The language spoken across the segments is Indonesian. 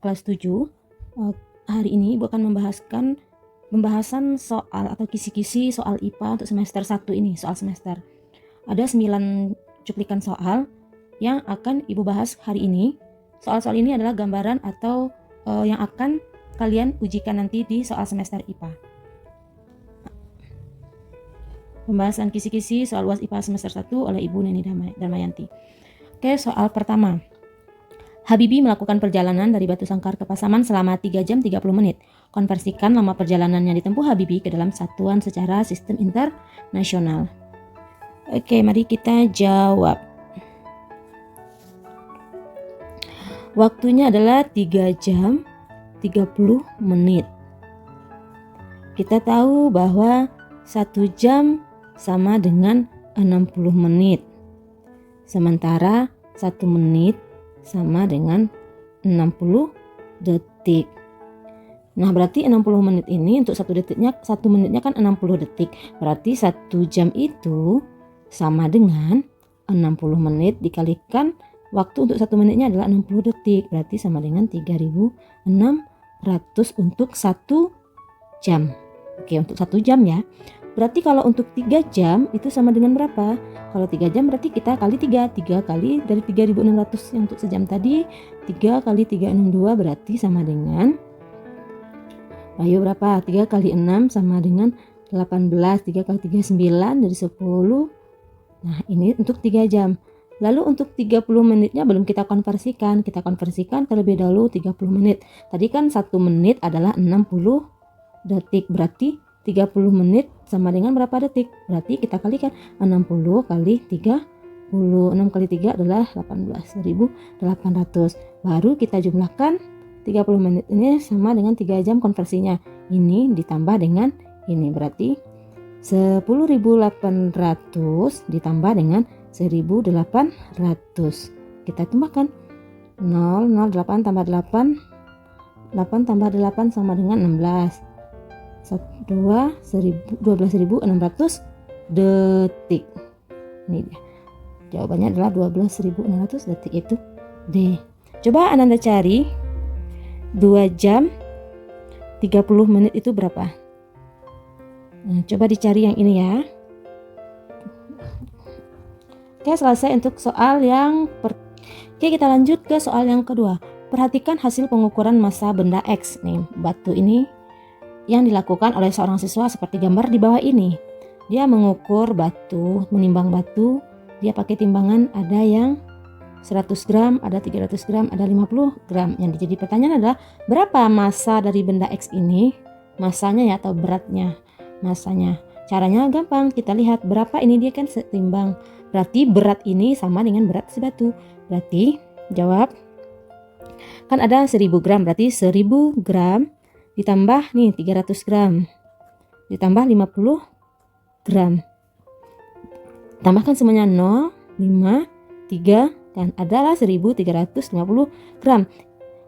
kelas 7. Hari ini Ibu akan pembahasan soal atau kisi-kisi soal IPA untuk semester 1 ini, soal semester. Ada 9 cuplikan soal yang akan Ibu bahas hari ini. Soal-soal ini adalah gambaran atau yang akan kalian ujikan nanti di soal semester IPA. Pembahasan kisi-kisi soal UAS IPA semester 1 oleh Ibu Neni Darmayanti. Oke, soal pertama. Habibie melakukan perjalanan dari Batu Sangkar ke Pasaman selama 3 jam 30 menit. Konversikan lama perjalanannya ditempuh Habibie ke dalam satuan secara sistem internasional. Oke, mari kita jawab. Waktunya adalah 3 jam 30 menit. Kita tahu bahwa 1 jam sama dengan 60 menit. Sementara 1 menit sama dengan 60 detik. Nah, berarti 60 menit ini untuk 1 menitnya kan 60 detik. Berarti 1 jam itu sama dengan 60 menit dikalikan waktu untuk 1 menitnya adalah 60 detik. Berarti sama dengan 3600 untuk 1 jam. Oke, untuk 1 jam ya. Berarti kalau untuk 3 jam itu sama dengan berapa? Kalau 3 jam berarti kita kali 3 kali dari 3600 yang untuk sejam tadi, 3 kali 362 berarti sama dengan, ayo berapa? 3 kali 6 sama dengan 18, 3 kali 3 9 dari 10. Nah, ini untuk 3 jam. Lalu untuk 30 menitnya belum kita konversikan terlebih dahulu 30 menit. Tadi kan 1 menit adalah 60 detik, berarti 30 menit sama dengan berapa detik? Berarti kita kalikan 60 kali 30. 6 kali 3 adalah 18.800. Baru kita jumlahkan 30 menit ini sama dengan 3 jam konversinya. Ini ditambah dengan ini. Berarti 10.800 ditambah dengan 1.800. Kita tambahkan 0, 8 tambah 8. 8 tambah 8 sama dengan 16. 12.600 detik. Ini dia. Jawabannya adalah 12.600 detik, itu D. Coba Anda cari 2 jam 30 menit itu berapa? Nah, coba dicari yang ini ya. Oke, selesai untuk soal yang Oke, kita lanjut ke soal yang kedua. Perhatikan hasil pengukuran massa benda X. Nih, batu ini yang dilakukan oleh seorang siswa seperti gambar di bawah ini. Dia mengukur batu, menimbang batu. Dia pakai timbangan, ada yang 100 gram, ada 300 gram, ada 50 gram. Yang jadi pertanyaan adalah berapa massa dari benda X ini? Massanya ya, atau beratnya. Massanya. Caranya gampang, kita lihat berapa ini, dia kan setimbang. Berarti berat ini sama dengan berat si batu. Berarti jawab, kan ada 1000 gram, berarti 1000 gram ditambah nih 300 gram ditambah 50 gram. Tambahkan semuanya 0, 5, 3 dan adalah 1350 gram.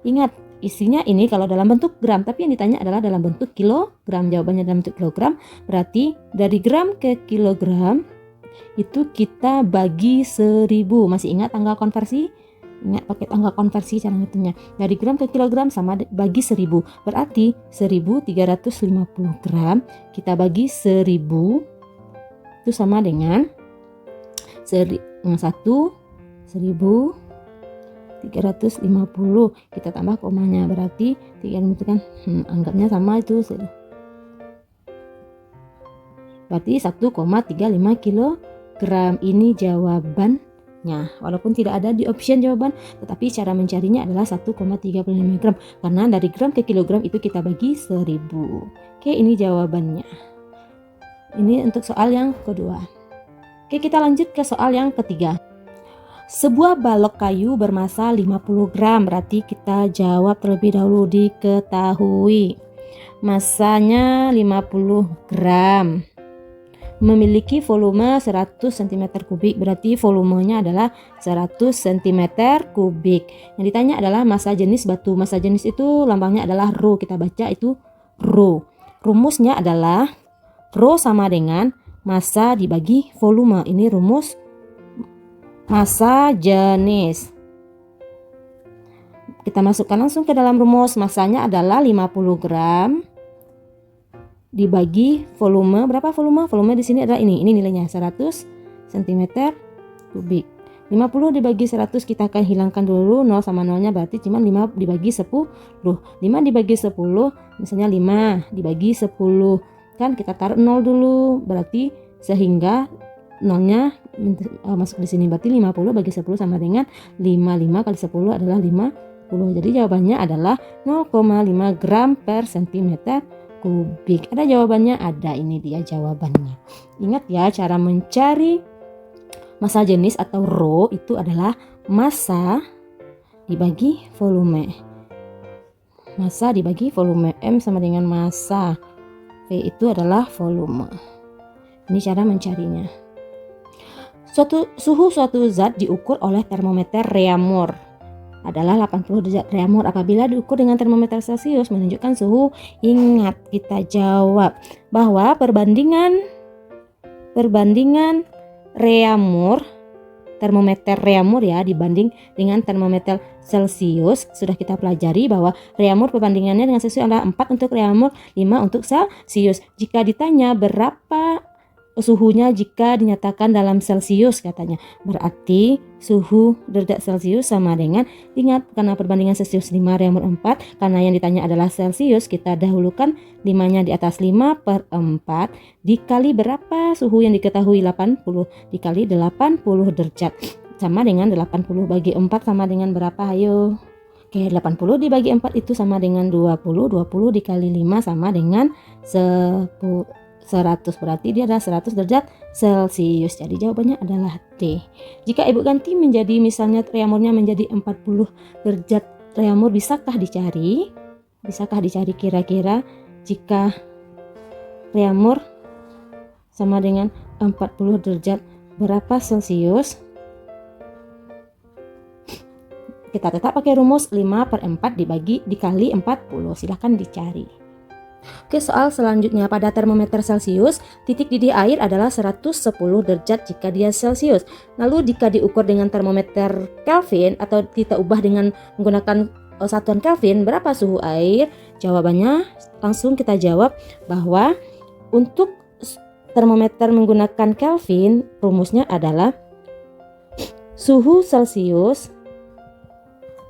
Ingat, isinya ini kalau dalam bentuk gram, tapi yang ditanya adalah dalam bentuk kilogram. Jawabannya dalam bentuk kilogram, berarti dari gram ke kilogram itu kita bagi 1000. Masih ingat tanggal konversi? Ingat pakai tanggal konversi cara ngitungnya. Dari gram ke kilogram sama bagi 1000. Berarti 1350 gram kita bagi 1000 itu sama dengan 1350. Kita tambah komanya, berarti 3 kan anggapnya sama itu. Berarti 1,35 kilogram. Ini jawaban. Walaupun tidak ada di option jawaban, tetapi cara mencarinya adalah 1,35 gram karena dari gram ke kilogram itu kita bagi 1000. Oke, ini jawabannya. Ini untuk soal yang kedua. Oke, kita lanjut ke soal yang ketiga. Sebuah balok kayu bermassa 50 gram, berarti kita jawab terlebih dahulu. Diketahui massanya 50 gram, memiliki volume 100 cm kubik, berarti volumenya adalah 100 cm kubik. Yang ditanya adalah massa jenis batu. Massa jenis itu lambangnya adalah Rho, kita baca itu Rho. Rumusnya adalah Rho sama dengan massa dibagi volume. Ini rumus massa jenis. Kita masukkan langsung ke dalam rumus. Masanya adalah 50 gram dibagi volume. Berapa volume? Volume di sini adalah ini nilainya 100 cm kubik. 50 dibagi 100 kita akan hilangkan dulu 0 sama 0-nya, berarti cuma 5 dibagi 10. 5 dibagi 10 misalnya 5 dibagi 10. Kan kita taruh 0 dulu, berarti sehingga 0-nya masuk di sini, berarti 50 bagi 10 sama dengan 5 kali 10 adalah 50. Jadi jawabannya adalah 0,5 gram per cm kubik. Ada jawabannya? Ada, ini dia jawabannya. Ingat ya, cara mencari massa jenis atau rho itu adalah massa dibagi volume. Massa dibagi volume. M sama dengan massa. V itu adalah volume. Ini cara mencarinya. Suhu suatu zat diukur oleh termometer Reaumur adalah 80 derajat Reaumur. Apabila diukur dengan termometer Celcius menunjukkan suhu. Ingat, kita jawab bahwa perbandingan Reaumur, termometer Reaumur ya, dibanding dengan termometer Celcius, sudah kita pelajari bahwa Reaumur perbandingannya dengan Celcius adalah 4 untuk Reaumur, 5 untuk Celcius. Jika ditanya berapa suhunya jika dinyatakan dalam Celcius katanya, berarti suhu derajat Celcius sama dengan, ingat karena perbandingan Celcius 5 Reaumur 4, karena yang ditanya adalah Celcius, kita dahulukan 5-nya di atas 5/4 dikali berapa suhu yang diketahui, 80 dikali 80 derajat sama dengan 80 bagi 4 sama dengan berapa, ayo. Oke, 80 dibagi 4 itu sama dengan 20 dikali 5 sama dengan 100, berarti dia adalah 100 derajat Celcius. Jadi jawabannya adalah D. Jika ibu ganti menjadi misalnya Reaumurnya menjadi 40 derajat Reaumur, bisakah dicari kira-kira jika Reaumur sama dengan 40 derajat berapa Celcius? Kita tetap pakai rumus 5/4 dikali 40. Silahkan dicari. Oke, soal selanjutnya, pada termometer Celcius, titik didih air adalah 110 derajat jika dia Celcius. Lalu jika diukur dengan termometer Kelvin atau kita ubah dengan menggunakan satuan Kelvin, berapa suhu air? Jawabannya langsung kita jawab bahwa untuk termometer menggunakan Kelvin, rumusnya adalah suhu Celcius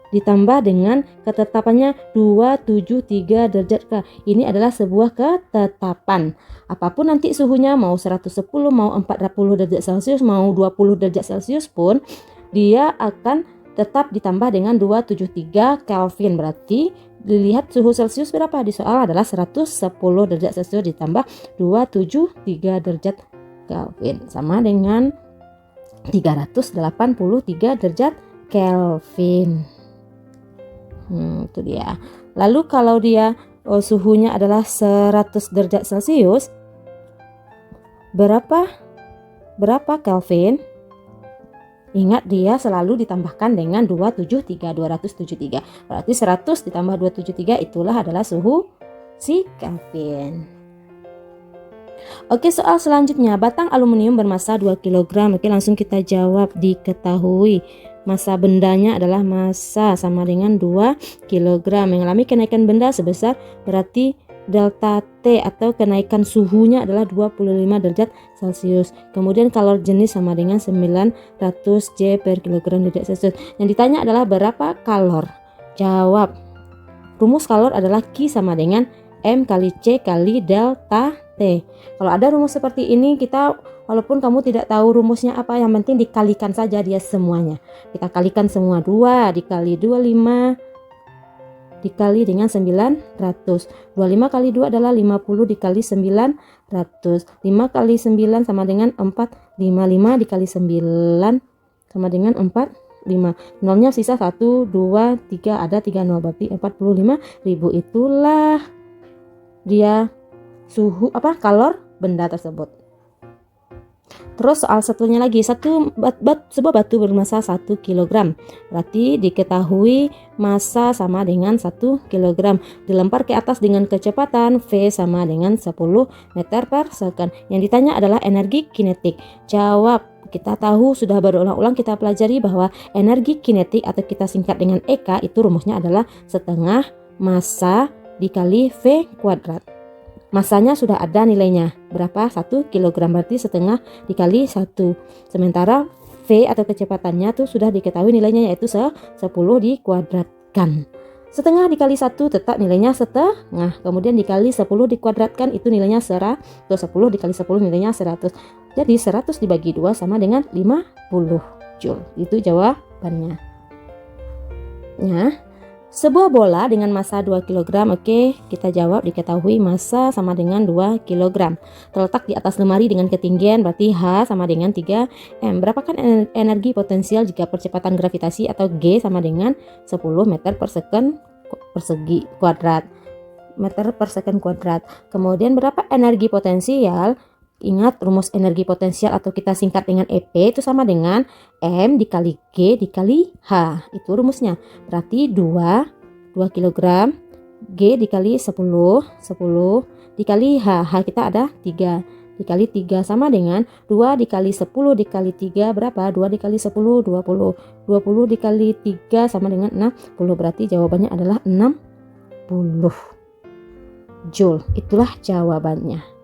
ditambah dengan ketetapannya 273 derajat K. Ini adalah sebuah ketetapan. Apapun nanti suhunya, mau 110, mau 40 derajat Celcius, mau 20 derajat Celcius pun, dia akan tetap ditambah dengan 273 Kelvin. Berarti dilihat suhu Celcius berapa di soal adalah 110 derajat Celcius ditambah 273 derajat Kelvin sama dengan 383 derajat Kelvin. Itu dia. Lalu kalau dia suhunya adalah 100 derajat Celcius, berapa Kelvin? Ingat, dia selalu ditambahkan dengan 273. Berarti 100 ditambah 273 itulah adalah suhu si Kelvin. Oke, soal selanjutnya, batang aluminium bermassa 2 kg. Oke, langsung kita jawab. Diketahui massa bendanya adalah massa sama dengan 2 kg. Mengalami kenaikan benda sebesar, berarti delta T atau kenaikan suhunya adalah 25 derajat Celcius. Kemudian kalor jenis sama dengan 900 J per kilogram derajat Celcius. Yang ditanya adalah berapa kalor? Jawab. Rumus kalor adalah Q sama dengan M kali C kali delta T. Kalau ada rumus seperti ini, kita walaupun kamu tidak tahu rumusnya apa, yang penting dikalikan saja dia semuanya. Kita kalikan semua, 2 dikali 25 dikali dengan 900. 25 kali 2 adalah 50 dikali 900. 5 kali 9 sama dengan 4. 55 dikali 9 sama dengan 45. Nolnya sisa 1, 2, 3, ada 3 nol, berarti 45.000. Itulah dia suhu kalor benda tersebut. Terus soal satunya lagi, sebuah batu bermassa 1 kg. Berarti diketahui massa sama dengan 1 kg. Dilempar ke atas dengan kecepatan V sama dengan 10 meter per second. Yang ditanya adalah energi kinetik. Jawab, Kita tahu sudah berulang-ulang kita pelajari bahwa energi kinetik atau kita singkat dengan EK itu rumusnya adalah setengah massa dikali V kuadrat. Massanya sudah ada nilainya. Berapa? 1 kg, berarti setengah dikali 1. Sementara V atau kecepatannya tuh sudah diketahui nilainya, yaitu 10 dikuadratkan. Setengah dikali 1 tetap nilainya setengah. Kemudian dikali 10 dikuadratkan itu nilainya 100. 10 dikali 10 nilainya 100. Jadi 100 dibagi 2 sama dengan 50 Joule. Itu jawabannya. Ya. Sebuah bola dengan massa 2 kg. Oke, kita jawab diketahui massa sama dengan 2 kg. Terletak di atas lemari dengan ketinggian, berarti H sama dengan 3M. Berapakah energi potensial jika percepatan gravitasi atau G sama dengan 10 meter per second persegi kuadrat. Meter per second kuadrat. Kemudian berapa energi potensial? Ingat rumus energi potensial atau kita singkat dengan EP itu sama dengan M dikali G dikali H. Itu rumusnya. Berarti 2 kg G dikali 10 dikali H. H kita ada 3 dikali 3 sama dengan 2 dikali 10 dikali 3 berapa? 2 dikali 10 20. 20 dikali 3 sama dengan 60. Berarti jawabannya adalah 60 Joule. Itulah jawabannya.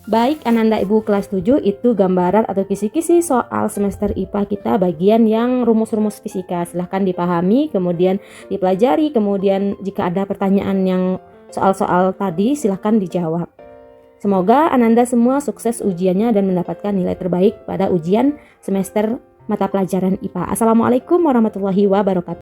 Baik Ananda Ibu kelas 7, itu gambaran atau kisi-kisi soal semester IPA kita bagian yang rumus-rumus fisika. Silahkan dipahami, kemudian dipelajari, kemudian jika ada pertanyaan yang soal-soal tadi silahkan dijawab. Semoga Ananda semua sukses ujiannya dan mendapatkan nilai terbaik pada ujian semester mata pelajaran IPA. Assalamualaikum warahmatullahi wabarakatuh.